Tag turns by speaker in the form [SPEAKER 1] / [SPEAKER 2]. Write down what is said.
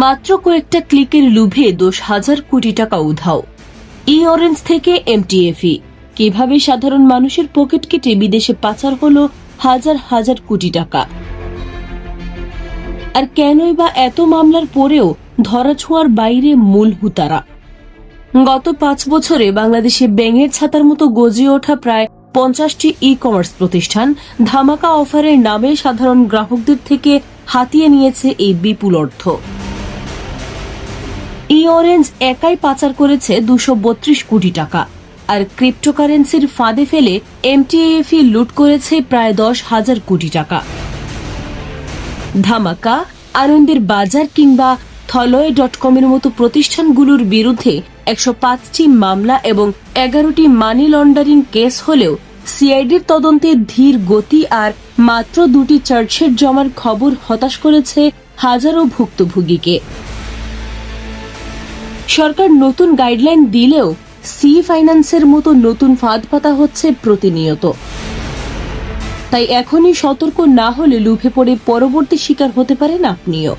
[SPEAKER 1] মাত্র কয়েকটা ক্লিকের লোভে 10,000 কোটি টাকা উধাও। ই-অরেঞ্জ থেকে এমটিএফই কিভাবে সাধারণ মানুষের পকেট কেটে বিদেশে পাচার হলো হাজার হাজার কোটি টাকা। আর কেনই বা এত মামলার পরেও ধরাছোঁয়ার বাইরে মূল হুতারা। গত 5 বছরে বাংলাদেশে ব্যাঙের ছাতার মতো গজিয়ে ওঠা প্রায় 50টি ই-কমার্স প্রতিষ্ঠান ধামাকা অফারের নামে সাধারণ গ্রাহকদের থেকে হাতিয়ে নিয়েছে এই বিপুল অর্থ। ই-অরেঞ্জ একাই পাচার করেছে 232 কোটি টাকা, আর ক্রিপ্টোকারেন্সির ফাঁদে ফেলে এমটিএফই লুট করেছে প্রায় 10,000 কোটি টাকা। ধামাকা, আনন্দের বাজার কিংবা থলয়.কমের মতো প্রতিষ্ঠানগুলোর বিরুদ্ধে 105টি মামলা এবং 11টি মানি লন্ডারিং কেস হলেও সিআইডির তদন্তে ধীর গতি আর মাত্র 2টি চার্জশিট জমার খবর হতাশ করেছে হাজারো ভুক্তভোগীকে। সরকার নতুন গাইডলাইন দিলেও সি ফাইন্যান্সের মতো নতুন ফাঁদ পাতা হচ্ছে প্রতিনিয়ত। তাই এখনই সতর্ক না হলে লুভে পড়ে পরবর্তী শিকার হতে পারেন আপনিও।